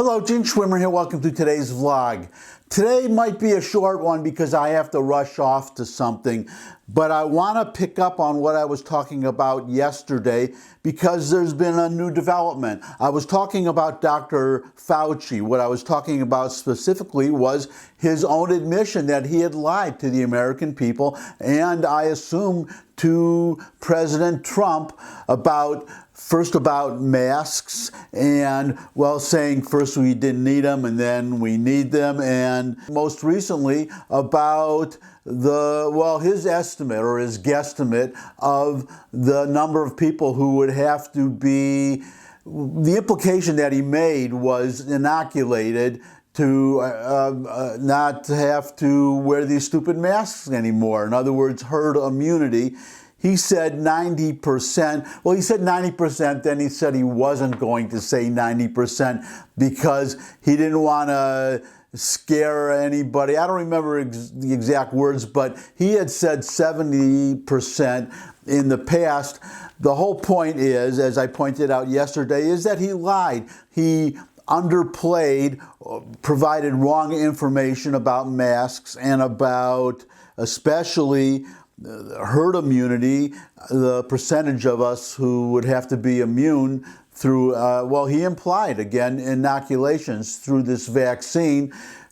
Hello, Gene Schwimmer here. Welcome to today's vlog. Today might be a short one because I have to rush off to something, but I want to pick up on what I was talking about yesterday because there's been a new development. I was talking about Dr. Fauci. What I was talking about specifically was his own admission that he had lied to the American people, and I assume to President Trump about masks and, well, saying first we didn't need them and then we need them, and most recently about his estimate or his guesstimate of the number of people who would have to be, the implication that he made was inoculated to not have to wear these stupid masks anymore. In other words, herd immunity. He said 90%. Well, he said 90%, then he said he wasn't going to say 90% because he didn't want to scare anybody. I don't remember the exact words, but he had said 70% in the past. The whole point is, as I pointed out yesterday, is that he lied. He underplayed, provided wrong information about masks and about especially herd immunity, the percentage of us who would have to be immune through, he implied, again, inoculations through this vaccine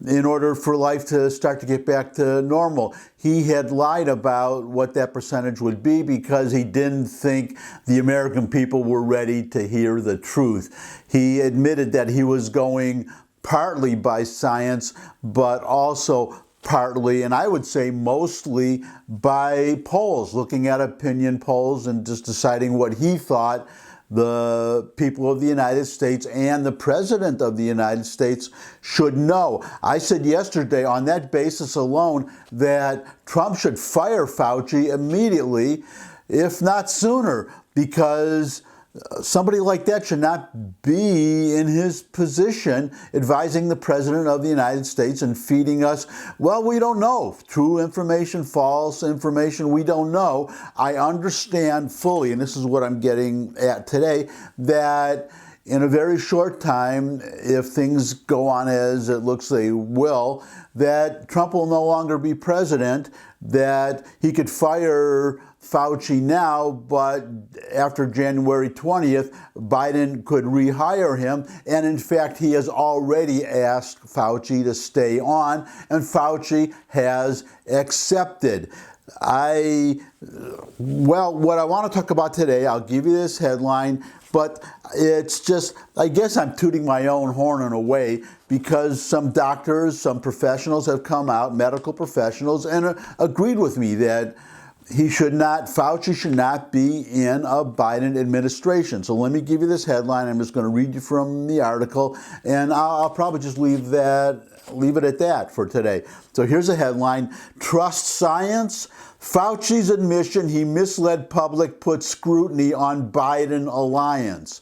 in order for life to start to get back to normal. He had lied about what that percentage would be because he didn't think the American people were ready to hear the truth. He admitted that he was going partly by science, but also partly, and I would say mostly, by polls, looking at opinion polls and just deciding what he thought the people of the United States and the President of the United States should know. I said yesterday on that basis alone that Trump should fire Fauci immediately, if not sooner, because somebody like that should not be in his position advising the President of the United States and feeding us, well, we don't know. True information, false information, we don't know. I understand fully, and this is what I'm getting at today, that in a very short time, if things go on as it looks they will, that Trump will no longer be president, that he could fire Fauci now, but after January 20th, Biden could rehire him. And in fact, he has already asked Fauci to stay on, and Fauci has accepted. What I want to talk about today, I'll give you this headline, but it's just, I guess I'm tooting my own horn in a way, because some doctors, some professionals have come out, medical professionals, and agreed with me that Fauci should not be in a Biden administration. So let me give you this headline. I'm just going to read you from the article, and I'll probably just leave it at that for today. So here's a headline: Trust Science? Fauci's admission he misled public puts scrutiny on Biden alliance.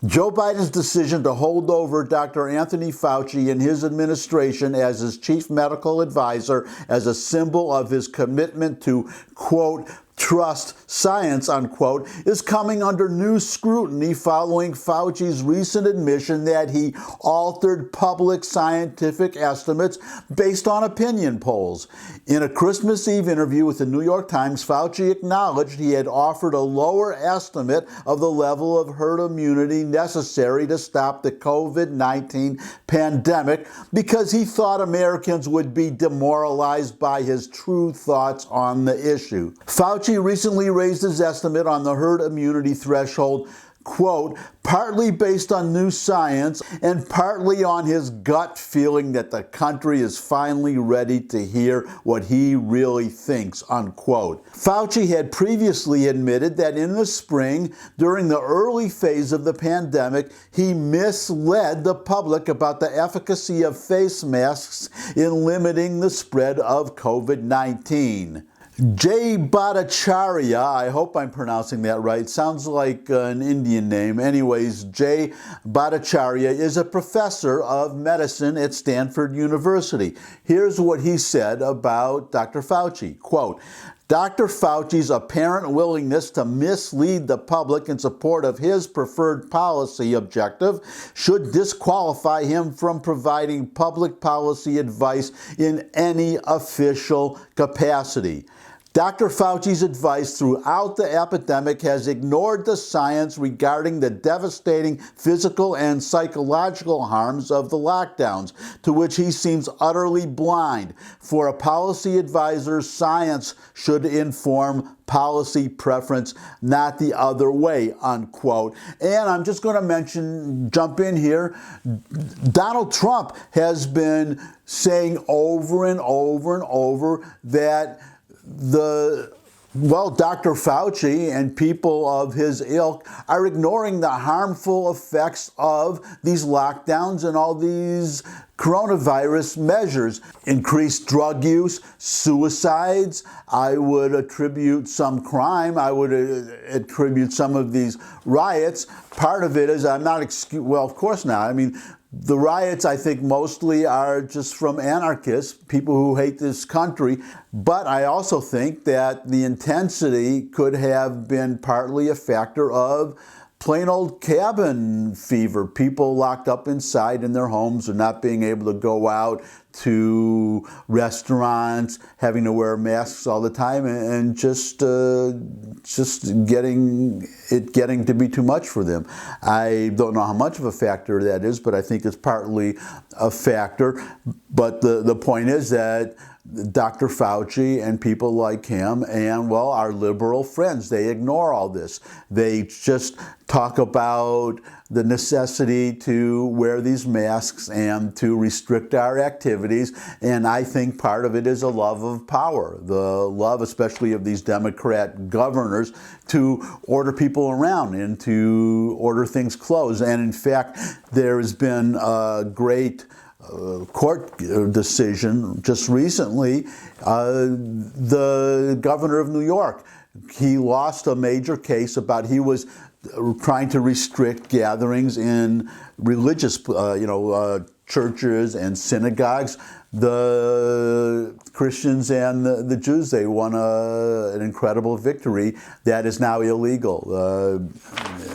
Joe Biden's decision to hold over Dr. Anthony Fauci and his administration as his chief medical advisor as a symbol of his commitment to, quote, trust science, unquote, is coming under new scrutiny following Fauci's recent admission that he altered public scientific estimates based on opinion polls. In a Christmas Eve interview with the New York Times, Fauci acknowledged he had offered a lower estimate of the level of herd immunity necessary to stop the COVID-19 pandemic because he thought Americans would be demoralized by his true thoughts on the issue. Fauci recently raised his estimate on the herd immunity threshold, quote, partly based on new science and partly on his gut feeling that the country is finally ready to hear what he really thinks, unquote. Fauci had previously admitted that in the spring, during the early phase of the pandemic, he misled the public about the efficacy of face masks in limiting the spread of COVID-19. Jay Bhattacharya, I hope I'm pronouncing that right, sounds like an Indian name. Anyways, Jay Bhattacharya is a professor of medicine at Stanford University. Here's what he said about Dr. Fauci, quote, Dr. Fauci's apparent willingness to mislead the public in support of his preferred policy objective should disqualify him from providing public policy advice in any official capacity. Dr. Fauci's advice throughout the epidemic has ignored the science regarding the devastating physical and psychological harms of the lockdowns, to which he seems utterly blind. For a policy advisor, science should inform policy preference, not the other way, unquote. And I'm just going to jump in here, Donald Trump has been saying over and over and over that Dr. Fauci and people of his ilk are ignoring the harmful effects of these lockdowns and all these coronavirus measures. Increased drug use, suicides. I would attribute some crime. I would attribute some of these riots. Part of it is of course not. I mean, the riots, I think, mostly are just from anarchists, people who hate this country. But I also think that the intensity could have been partly a factor of plain old cabin fever, people locked up inside in their homes and not being able to go out to restaurants, having to wear masks all the time, and just getting to be too much for them. I don't know how much of a factor that is, but I think it's partly a factor. But the point is that Dr. Fauci and people like him and, our liberal friends, they ignore all this. They just talk about the necessity to wear these masks and to restrict our activities. And I think part of it is a love of power, the love especially of these Democrat governors to order people around and to order things closed. And in fact, there has been a great court decision just recently. The governor of New York, he lost a major case about he was trying to restrict gatherings in religious, churches and synagogues. The Christians and the Jews, they won an incredible victory that is now illegal.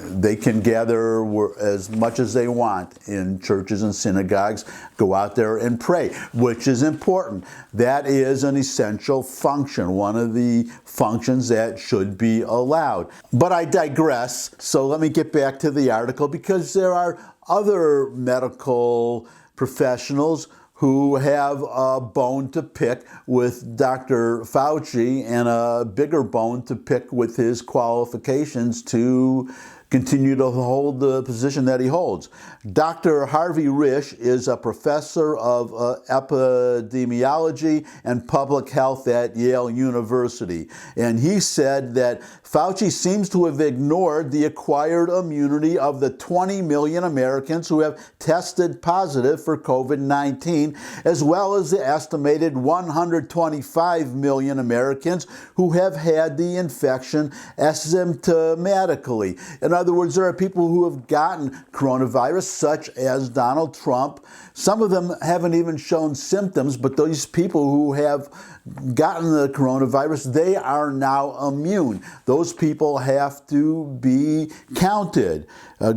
They can gather as much as they want in churches and synagogues, go out there and pray, which is important. That is an essential function, one of the functions that should be allowed. But I digress, so let me get back to the article, because there are other medical professionals who have a bone to pick with Dr. Fauci and a bigger bone to pick with his qualifications to continue to hold the position that he holds. Dr. Harvey Risch is a professor of epidemiology and public health at Yale University. And he said that Fauci seems to have ignored the acquired immunity of the 20 million Americans who have tested positive for COVID-19, as well as the estimated 125 million Americans who have had the infection asymptomatically. In other words, there are people who have gotten coronavirus, such as Donald Trump. Some of them haven't even shown symptoms, but those people who have gotten the coronavirus, they are now immune. Those people have to be counted.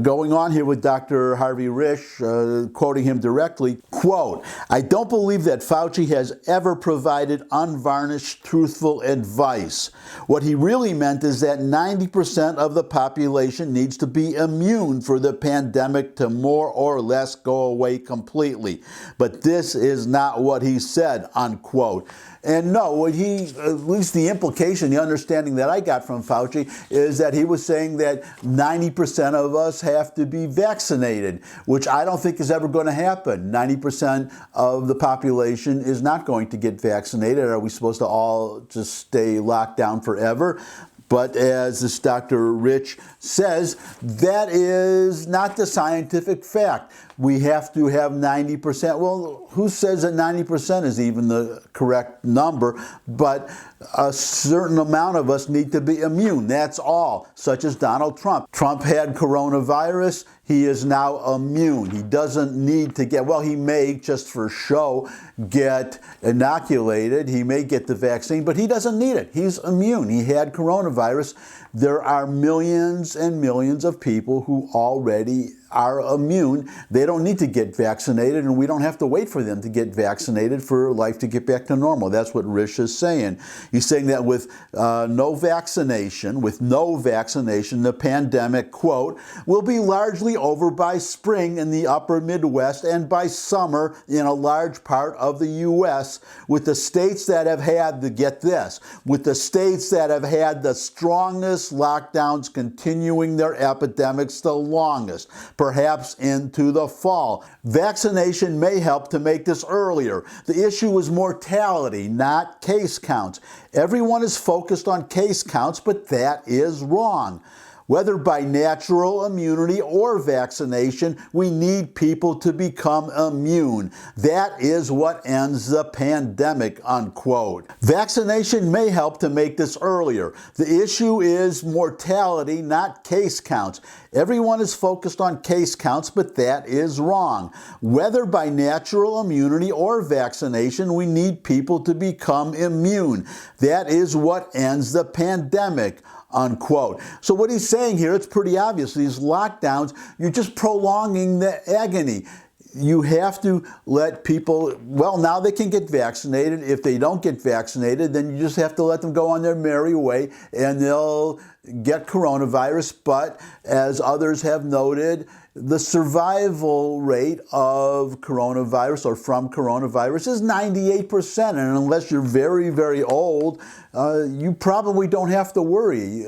Going on here with Dr. Harvey Risch, quoting him directly, quote, "I don't believe that Fauci has ever provided unvarnished, truthful advice. What he really meant is that 90% of the population needs to be immune for the pandemic to more or less go away completely. But this is not what he said," unquote. And no, what at least the implication, the understanding that I got from Fauci is that he was saying that 90% of us have to be vaccinated, which I don't think is ever going to happen. 90% of the population is not going to get vaccinated. Are we supposed to all just stay locked down forever? But as this Dr. Rich says, that is not the scientific fact. we have to have 90%. Well, who says that 90% is even the correct number? But a certain amount of us need to be immune. That's all, such as Donald Trump. Trump had coronavirus. He is now immune. He doesn't need to get, well, he may, just for show, get inoculated. He may get the vaccine, but he doesn't need it. He's immune. He had coronavirus. There are millions and millions of people who already are immune. They don't need to get vaccinated, and we don't have to wait for them to get vaccinated for life to get back to normal. That's what Rish is saying. He's saying that with no vaccination, the pandemic, quote, will be largely over by spring in the upper Midwest and by summer in a large part of the U.S., with the states that have had, get this, with the states that have had the strongest lockdowns continuing their epidemics the longest, perhaps into the fall. Vaccination may help to make this earlier. The issue is mortality, not case counts. Everyone is focused on case counts, but that is wrong. Whether by natural immunity or vaccination, we need people to become immune. That is what ends the pandemic, unquote. Vaccination may help to make this earlier. The issue is mortality, not case counts. Everyone is focused on case counts, but that is wrong. Whether by natural immunity or vaccination, we need people to become immune. That is what ends the pandemic, unquote. So what he's saying here, it's pretty obvious. These lockdowns, you're just prolonging the agony. You have to let people, well, now they can get vaccinated. If they don't get vaccinated, then you just have to let them go on their merry way and they'll get coronavirus. But as others have noted, the survival rate of coronavirus or from coronavirus is 98%. And unless you're very, very old, you probably don't have to worry.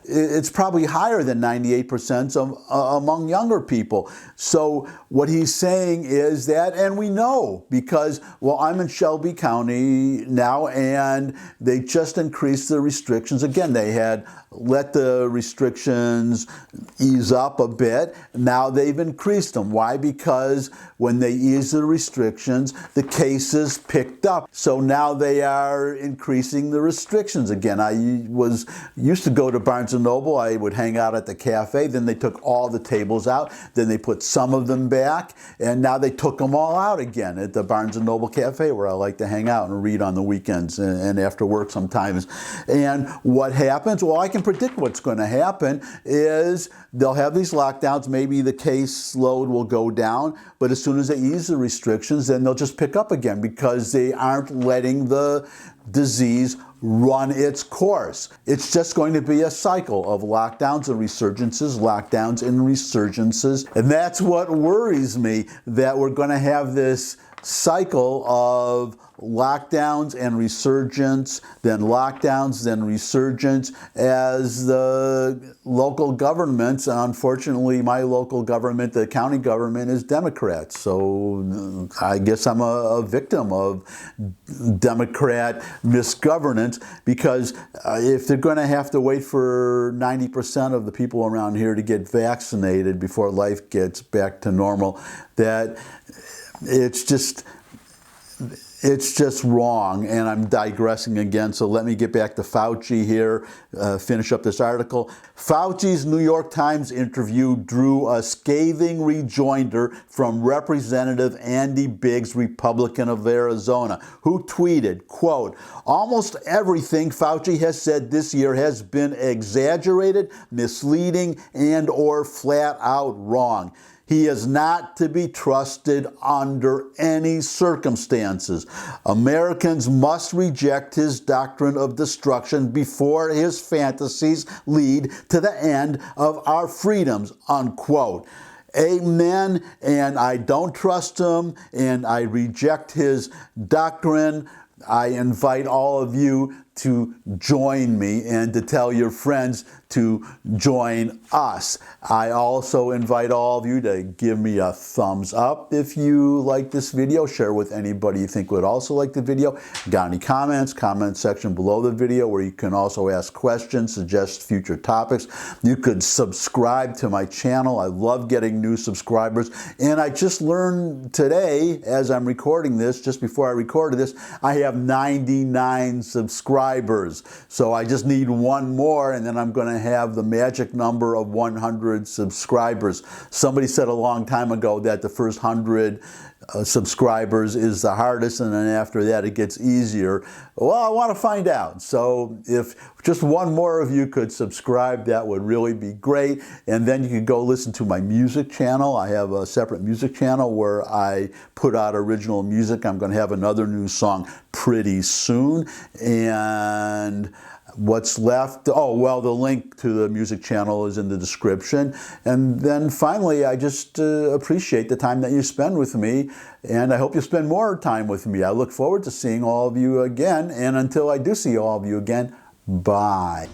It's probably higher than 98% among younger people. So what he's saying is that, and we know because, well, I'm in Shelby County now, and they just increased the restrictions. Again, they had let the restrictions ease up a bit. Now they've increased them. Why? Because when they eased the restrictions, the cases picked up. So now they are increasing the restrictions again. I used to go to Barnes & Noble. I would hang out at the cafe. Then they took all the tables out. Then they put some of them back. And now they took them all out again at the Barnes & Noble cafe, where I like to hang out and read on the weekends and after work sometimes. And what happens? Well, I can predict what's going to happen is they'll have these lockdowns. Maybe the case load will go down, but as soon as they ease the restrictions, then they'll just pick up again because they aren't letting the disease run its course. It's just going to be a cycle of lockdowns and resurgences, lockdowns and resurgences. And that's what worries me, that we're going to have this cycle of lockdowns and resurgence, then lockdowns, then resurgence, as the local governments, unfortunately my local government, the county government, is Democrats. So I guess I'm a victim of Democrat misgovernance, because if they're going to have to wait for 90% of the people around here to get vaccinated before life gets back to normal, that it's just wrong. And I'm digressing again, so let me get back to Fauci here, finish up this article. Fauci's New York Times interview drew a scathing rejoinder from Representative Andy Biggs, Republican of Arizona, who tweeted, quote, "Almost everything Fauci has said this year has been exaggerated, misleading, and or flat out wrong. He is not to be trusted under any circumstances. Americans must reject his doctrine of destruction before his fantasies lead to the end of our freedoms," unquote. Amen. And I don't trust him, and I reject his doctrine. I invite all of you to join me and to tell your friends to join us. I also invite all of you to give me a thumbs up if you like this video. Share with anybody you think would also like the video. Got any comments? Comment section below the video where you can also ask questions, suggest future topics. You could subscribe to my channel. I love getting new subscribers. And I just learned today, as I'm recording this, just before I recorded this, I have 99 subscribers. So I just need one more, and then I'm going to have the magic number of 100 subscribers. Somebody said a long time ago that the first 100 subscribers is the hardest, and then after that it gets easier. Well, I want to find out. So if just one more of you could subscribe, that would really be great. And then you could go listen to my music channel. I have a separate music channel where I put out original music. I'm going to have another new song pretty soon. And what's left? Oh, well, the link to the music channel is in the description. And then finally, I just appreciate the time that you spend with me, and I hope you spend more time with me. I look forward to seeing all of you again, and until I do see all of you again, bye.